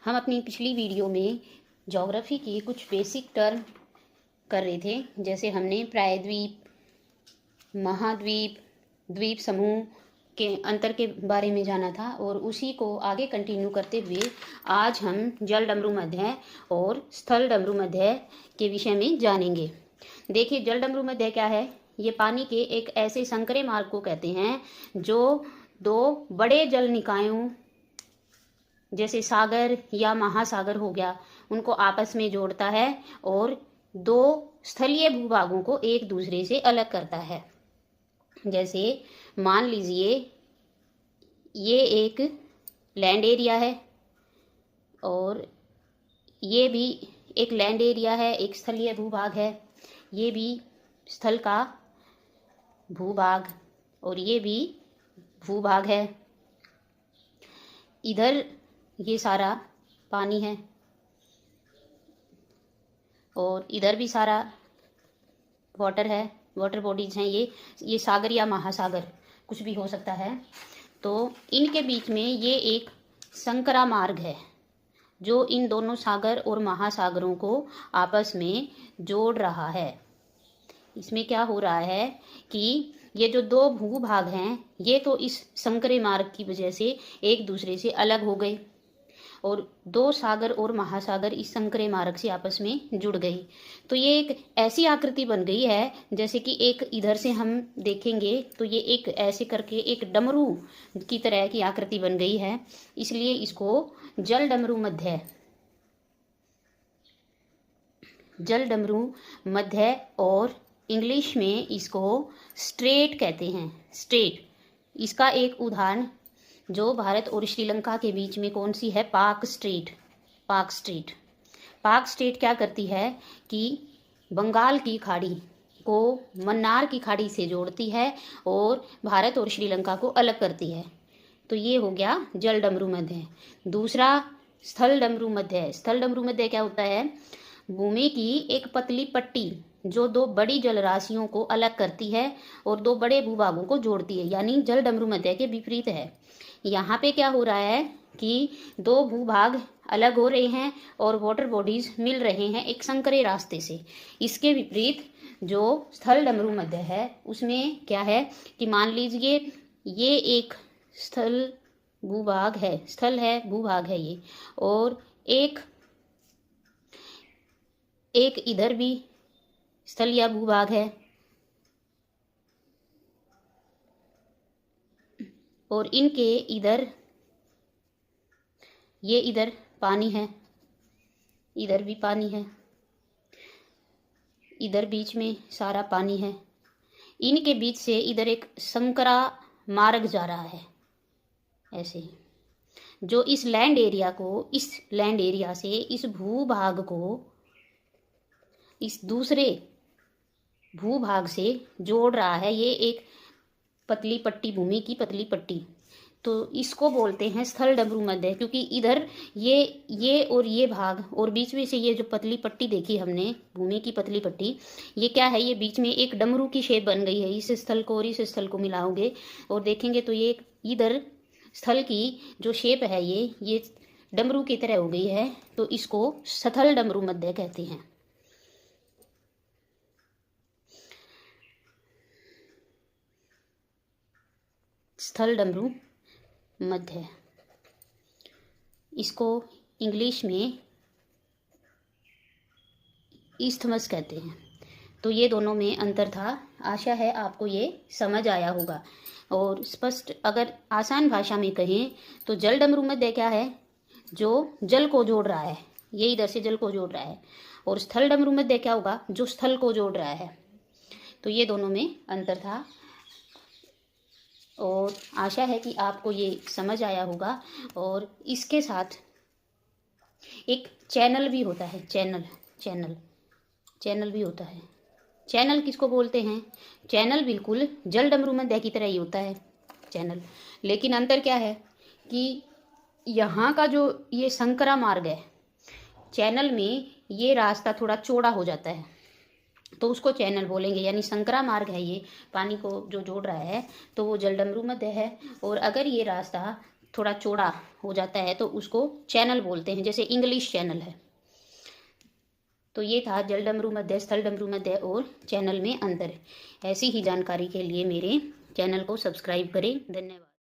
हम अपनी पिछली वीडियो में ज्योग्राफी के कुछ बेसिक टर्म कर रहे थे, जैसे हमने प्रायद्वीप, महाद्वीप, द्वीप समूह के अंतर के बारे में जाना था और उसी को आगे कंटिन्यू करते हुए आज हम जल डमरू मध्य और स्थल डमरू मध्य के विषय में जानेंगे। देखिए, जल डमरू मध्य क्या है? ये पानी के एक ऐसे संकरे मार्ग को कहते हैं जो दो बड़े जल निकायों जैसे सागर या महासागर हो गया, उनको आपस में जोड़ता है और दो स्थलीय भूभागों को एक दूसरे से अलग करता है। जैसे मान लीजिए ये एक लैंड एरिया है और ये भी एक लैंड एरिया है, एक स्थलीय भूभाग है। ये भी स्थल का भूभाग और ये भी भूभाग है। इधर ये सारा पानी है और इधर भी सारा वाटर है, वाटर बॉडीज हैं। ये सागर या महासागर कुछ भी हो सकता है। तो इनके बीच में ये एक संकरा मार्ग है जो इन दोनों सागर और महासागरों को आपस में जोड़ रहा है। इसमें क्या हो रहा है कि ये जो दो भूभाग हैं ये तो इस संकरे मार्ग की वजह से एक दूसरे से अलग हो गए और दो सागर और महासागर इस संकरे मार्ग से आपस में जुड़ गई। तो ये एक ऐसी आकृति बन गई है जैसे कि एक इधर से हम देखेंगे तो ये एक ऐसे करके एक डमरू की तरह की आकृति बन गई है, इसलिए इसको जल डमरू मध्य, जल डमरू मध्य और इंग्लिश में इसको स्ट्रेट कहते हैं। स्ट्रेट, इसका एक उदाहरण जो भारत और श्रीलंका के बीच में कौन सी है? पाक स्ट्रेट। पाक स्ट्रेट, पाक स्ट्रेट क्या करती है कि बंगाल की खाड़ी को मन्नार की खाड़ी से जोड़ती है और भारत और श्रीलंका को अलग करती है। तो ये हो गया जल डमरू मध्य। दूसरा स्थल डमरू मध्य। स्थल डमरू मध्य क्या होता है? भूमि की एक पतली पट्टी जो दो बड़ी जलराशियों को अलग करती है और दो बड़े भूभागों को जोड़ती है, यानी जल डमरू मध्य के विपरीत है। यहाँ पे क्या हो रहा है कि दो भूभाग अलग हो रहे हैं और वाटर बॉडीज मिल रहे हैं एक संकरे रास्ते से। इसके विपरीत जो स्थल डमरू मध्य है उसमें क्या है कि मान लीजिए ये एक स्थल भूभाग है, स्थल है, भूभाग है ये, और एक इधर भी स्थल या भूभाग है और इनके इधर ये इधर पानी है, इधर भी पानी है, इधर बीच में सारा पानी है। इनके बीच से इधर एक संकरा मार्ग जा रहा है ऐसे, जो इस लैंड एरिया को, इस लैंड एरिया से इस भूभाग को इस दूसरे भूभाग से जोड़ रहा है। ये एक पतली पट्टी, भूमि की पतली पट्टी, तो इसको बोलते हैं स्थल डमरू मध्य, क्योंकि इधर ये और ये भाग और बीच में से ये जो पतली पट्टी देखी हमने, भूमि की पतली पट्टी, ये क्या है? ये बीच में एक डमरू की शेप बन गई है। इस स्थल को और इस स्थल को मिलाओगे और देखेंगे तो ये इधर स्थल की जो शेप है ये डमरू की तरह हो गई है, तो इसको स्थल डमरू मध्य कहते हैं। स्थल डमरू मध्य, इसको इंग्लिश में ईस्थमस कहते हैं। तो ये दोनों में अंतर था। आशा है आपको ये समझ आया होगा। और स्पष्ट अगर आसान भाषा में कहें तो जल डमरू मध्य क्या है? जो जल को जोड़ रहा है, ये इधर से जल को जोड़ रहा है। और स्थल डमरू मध्य क्या होगा? जो स्थल को जोड़ रहा है। तो ये दोनों में अंतर था और आशा है कि आपको ये समझ आया होगा। और इसके साथ एक चैनल भी होता है, चैनल भी होता है। चैनल किसको बोलते हैं? चैनल बिल्कुल जल डमरू मध्य की तरह ही होता है चैनल, लेकिन अंतर क्या है कि यहाँ का जो ये संकरा मार्ग है, चैनल में ये रास्ता थोड़ा चौड़ा हो जाता है तो उसको चैनल बोलेंगे, यानी संकरा मार्ग है ये, पानी को जो जोड़ रहा है, तो वो जल डमरू मध्य है। और अगर ये रास्ता थोड़ा चौड़ा हो जाता है तो उसको चैनल बोलते हैं, जैसे इंग्लिश चैनल है। तो ये था जल डमरू मध्य, स्थल डमरू मध्य और चैनल में अंतर। ऐसी ही जानकारी के लिए मेरे चैनल को सब्सक्राइब करें। धन्यवाद।